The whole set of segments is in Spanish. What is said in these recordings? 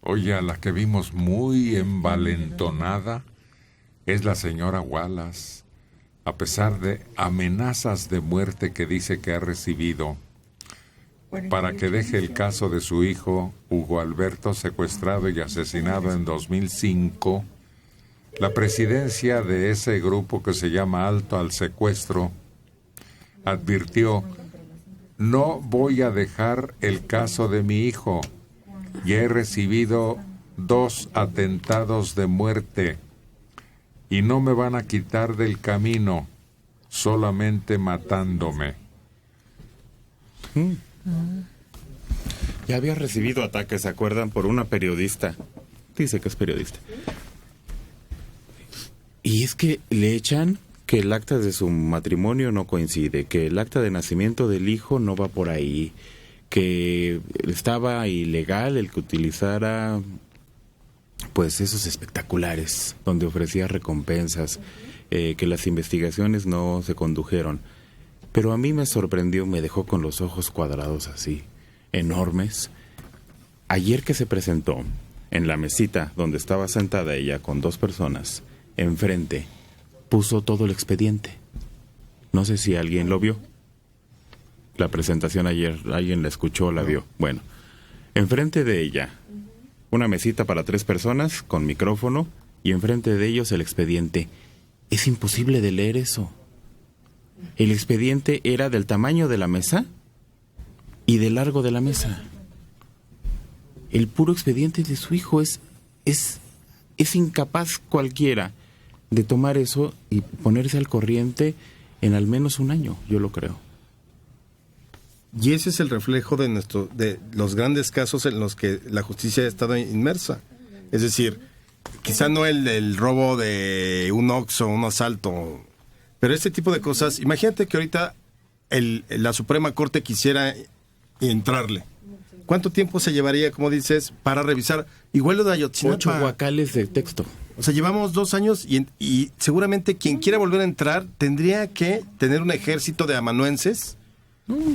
Oye, a la que vimos muy envalentonada es la señora Wallace, a pesar de amenazas de muerte que dice que ha recibido para que deje el caso de su hijo Hugo Alberto, secuestrado y asesinado en 2005. La presidencia de ese grupo que se llama Alto al Secuestro advirtió: no voy a dejar el caso de mi hijo. Ya he recibido 2 atentados de muerte y no me van a quitar del camino, solamente matándome. Ya había recibido ataques, ¿se acuerdan? Por una periodista. Dice que es periodista. Y es que le echan que el acta de su matrimonio no coincide, que el acta de nacimiento del hijo no va por ahí, que estaba ilegal el que utilizara pues esos espectaculares donde ofrecía recompensas, que las investigaciones no se condujeron. Pero a mí me sorprendió, me dejó con los ojos cuadrados así, enormes. Ayer que se presentó en la mesita donde estaba sentada ella con 2 personas, enfrente, puso todo el expediente. No sé si alguien lo vio. La presentación ayer, alguien la escuchó, la vio. Bueno, enfrente de ella, una mesita para 3 personas con micrófono y enfrente de ellos el expediente. Es imposible de leer eso. El expediente era del tamaño de la mesa y del largo de la mesa. El puro expediente de su hijo es incapaz cualquiera de tomar eso y ponerse al corriente en al menos un año, yo lo creo. Y ese es el reflejo de los grandes casos en los que la justicia ha estado inmersa. Es decir, quizá no el robo de un Oxxo, un asalto, pero este tipo de cosas. Imagínate que ahorita la Suprema Corte quisiera entrarle. ¿Cuánto tiempo se llevaría, como dices, para revisar? Igual lo de Ayotzinapa. 8 guacales de texto. O sea, llevamos 2 años y seguramente quien quiera volver a entrar tendría que tener un ejército de amanuenses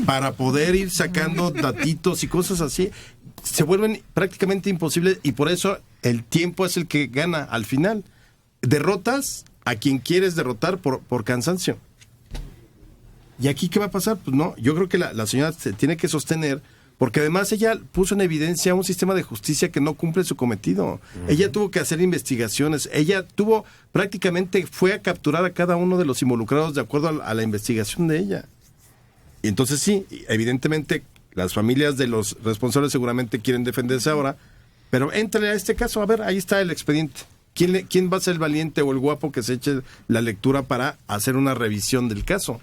para poder ir sacando datitos y cosas así. Se vuelven prácticamente imposibles y por eso el tiempo es el que gana al final. Derrotas a quien quieres derrotar por cansancio. ¿Y aquí qué va a pasar? Pues no, yo creo que la señora se tiene que sostener, porque además ella puso en evidencia un sistema de justicia que no cumple su cometido. Uh-huh. Ella tuvo que hacer investigaciones, prácticamente fue a capturar a cada uno de los involucrados de acuerdo a la investigación de ella. Y entonces sí, evidentemente las familias de los responsables seguramente quieren defenderse ahora, pero éntrale a este caso, a ver, ahí está el expediente. ¿Quién va a ser el valiente o el guapo que se eche la lectura para hacer una revisión del caso?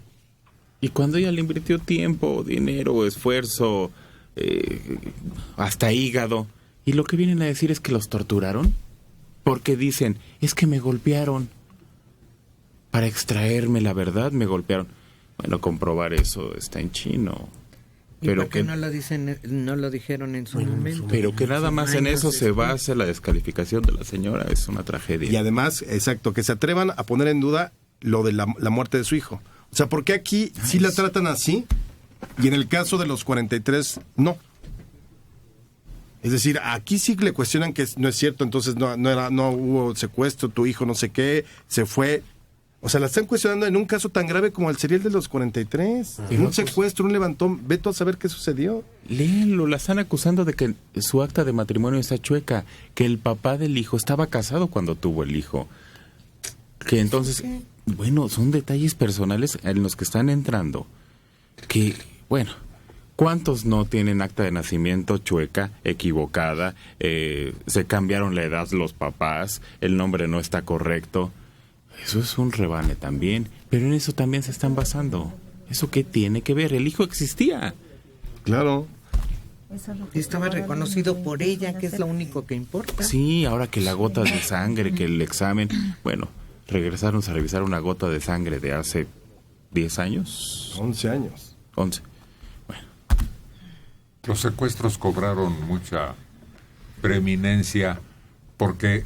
Y cuando ella le invirtió tiempo, dinero, esfuerzo, hasta hígado, y lo que vienen a decir es que los torturaron, porque dicen, es que me golpearon, para extraerme la verdad me golpearon. Bueno, comprobar eso está en chino. Pero que no lo dijeron en su momento. Pero que nada más en eso se basa la descalificación de la señora, es una tragedia. Y además, exacto, que se atrevan a poner en duda lo de la muerte de su hijo. O sea, ¿por qué aquí sí la tratan así y en el caso de los 43 no? Es decir, aquí sí le cuestionan que no es cierto, entonces no hubo secuestro, tu hijo no sé qué, se fue. O sea, la están cuestionando en un caso tan grave como el serial de los 43. Un secuestro, un levantón, ve tú a saber qué sucedió. Léelo, la están acusando de que su acta de matrimonio está chueca, que el papá del hijo estaba casado cuando tuvo el hijo. Que entonces, bueno, son detalles personales en los que están entrando. Que, bueno, ¿cuántos no tienen acta de nacimiento chueca, equivocada? Se cambiaron la edad los papás, el nombre no está correcto. Eso es un rebane también, pero en eso también se están basando. ¿Eso qué tiene que ver? El hijo existía. Claro. Estaba reconocido por ella, que es lo único que importa. Sí, ahora que la gota de sangre, que el examen... Bueno, regresaron a revisar una gota de sangre de hace 10 años. 11 años. 11. Bueno. Los secuestros cobraron mucha preeminencia porque...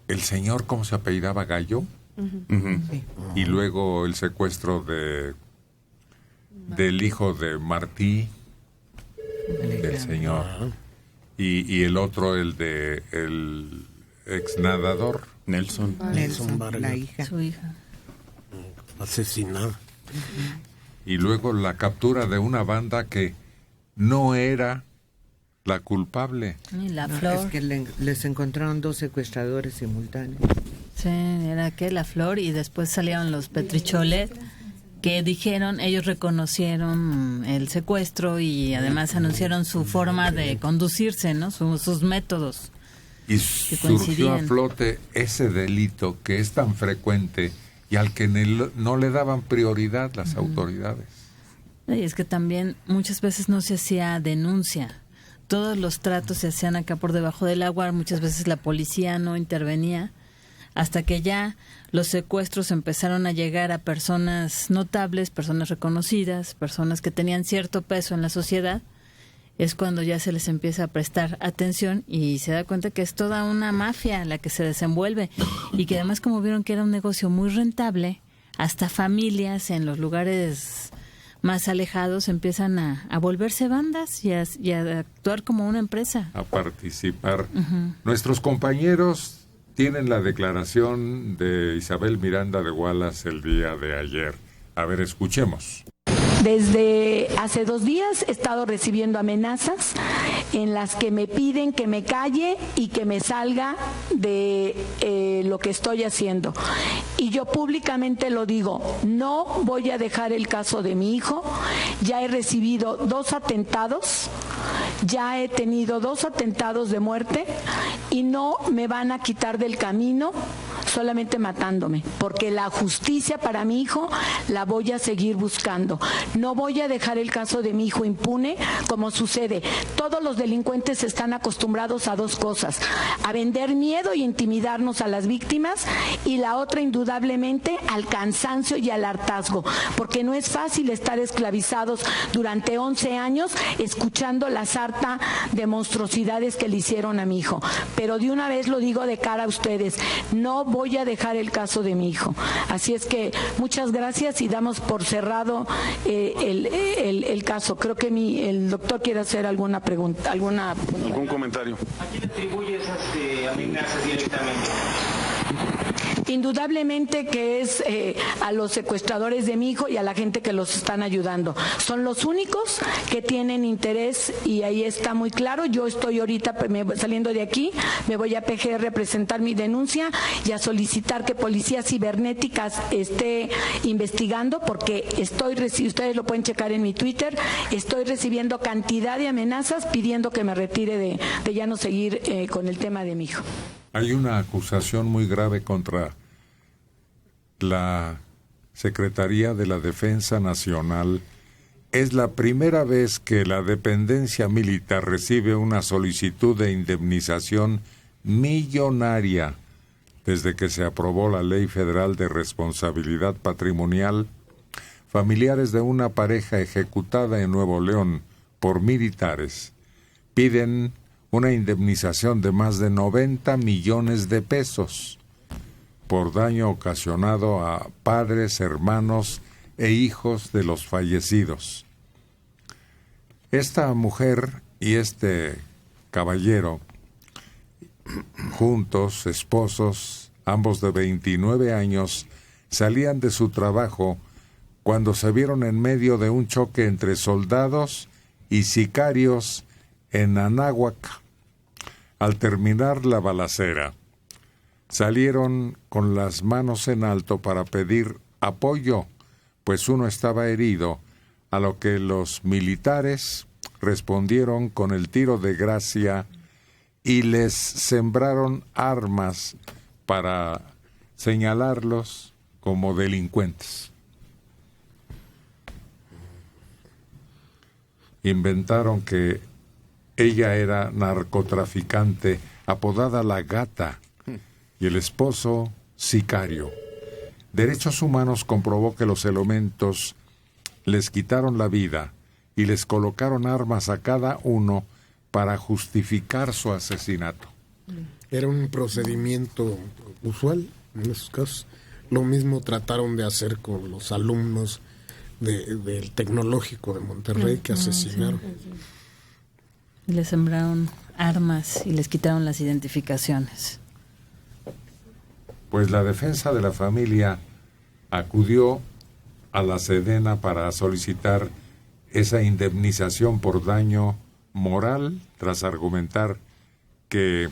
el señor, ¿cómo se apellidaba? Gallo. Uh-huh. Sí. Y luego el secuestro del hijo de Martí, del señor. y el otro, el ex nadador. Nelson Vargas. La hija. Su hija. Asesinada. Y luego la captura de una banda que no era la culpable. Y la No, Flor. es que les encontraron 2 secuestradores simultáneos. Sí, era que la Flor, y después salieron los Petricholet, que dijeron, ellos reconocieron el secuestro y además anunciaron su forma de conducirse, ¿no? Sus métodos. Y Que surgió a coincidían. flote ese delito que es tan frecuente y al que no le daban prioridad las autoridades. Y es que también muchas veces no se hacía denuncia. Todos los tratos se hacían acá por debajo del agua, muchas veces la policía no intervenía, hasta que ya los secuestros empezaron a llegar a personas notables, personas reconocidas, personas que tenían cierto peso en la sociedad. Es cuando ya se les empieza a prestar atención y se da cuenta que es toda una mafia la que se desenvuelve, y que además, como vieron que era un negocio muy rentable, hasta familias en los lugares más alejados empiezan a volverse bandas y a actuar como una empresa. A participar. Nuestros compañeros tienen la declaración de Isabel Miranda de Wallace el día de ayer. A ver, escuchemos. Desde hace 2 días he estado recibiendo amenazas en las que me piden que me calle y que me salga de lo que estoy haciendo. Y yo públicamente lo digo, no voy a dejar el caso de mi hijo. Ya he recibido 2 atentados, ya he tenido 2 atentados de muerte y no me van a quitar del camino solamente matándome, porque la justicia para mi hijo la voy a seguir buscando. No voy a dejar el caso de mi hijo impune, como sucede. Todos los delincuentes están acostumbrados a 2 cosas: a vender miedo y intimidarnos a las víctimas, y la otra, indudablemente, al cansancio y al hartazgo, porque no es fácil estar esclavizados durante 11 años escuchando la sarta de monstruosidades que le hicieron a mi hijo. Pero de una vez lo digo de cara a ustedes, no voy a dejar el caso de mi hijo. Así es que muchas gracias y damos por cerrado el caso. Creo que el doctor quiere hacer alguna pregunta, ¿Algún comentario? ¿A quién atribuye esas amenazas directamente? Indudablemente que es a los secuestradores de mi hijo y a la gente que los están ayudando. Son los únicos que tienen interés y ahí está muy claro. Yo estoy ahorita saliendo de aquí, me voy a PGR a presentar mi denuncia y a solicitar que Policía Cibernética esté investigando, porque ustedes lo pueden checar en mi Twitter, estoy recibiendo cantidad de amenazas pidiendo que me retire de ya no seguir con el tema de mi hijo. Hay una acusación muy grave contra la Secretaría de la Defensa Nacional. Es la primera vez que la dependencia militar recibe una solicitud de indemnización millonaria desde que se aprobó la Ley Federal de Responsabilidad Patrimonial. Familiares de una pareja ejecutada en Nuevo León por militares piden una indemnización de más de 90 millones de pesos por daño ocasionado a padres, hermanos e hijos de los fallecidos. Esta mujer y este caballero, juntos, esposos, ambos de 29 años, salían de su trabajo cuando se vieron en medio de un choque entre soldados y sicarios en Anáhuac. Al terminar la balacera, salieron con las manos en alto para pedir apoyo, pues uno estaba herido, a lo que los militares respondieron con el tiro de gracia y les sembraron armas para señalarlos como delincuentes. Inventaron que ella era narcotraficante, apodada La Gata, y el esposo, sicario. Derechos Humanos comprobó que los elementos les quitaron la vida y les colocaron armas a cada uno para justificar su asesinato. Era un procedimiento usual en esos casos. Lo mismo trataron de hacer con los alumnos del Tecnológico de Monterrey que asesinaron. Y le sembraron armas y les quitaron las identificaciones. Pues la defensa de la familia acudió a la Sedena para solicitar esa indemnización por daño moral, tras argumentar que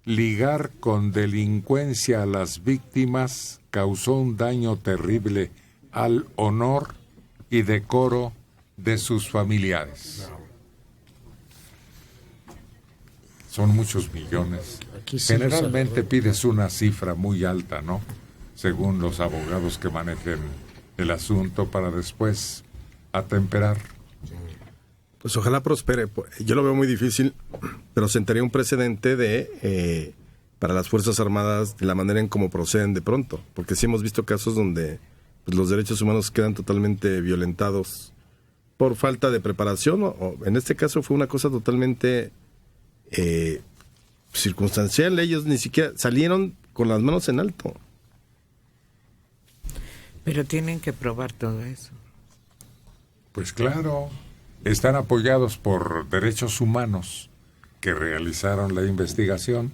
ligar con delincuencia a las víctimas causó un daño terrible al honor y decoro de sus familiares. Son muchos millones. Generalmente pides una cifra muy alta, ¿no? Según los abogados que manejen el asunto, para después atemperar. Pues ojalá prospere. Yo lo veo muy difícil, pero sentaría un precedente de para las Fuerzas Armadas de la manera en cómo proceden de pronto, porque sí hemos visto casos donde pues, los derechos humanos quedan totalmente violentados por falta de preparación, o en este caso fue una cosa totalmente circunstancial. Ellos ni siquiera salieron con las manos en alto. Pero tienen que probar todo eso. Pues claro, están apoyados por Derechos Humanos que realizaron la investigación.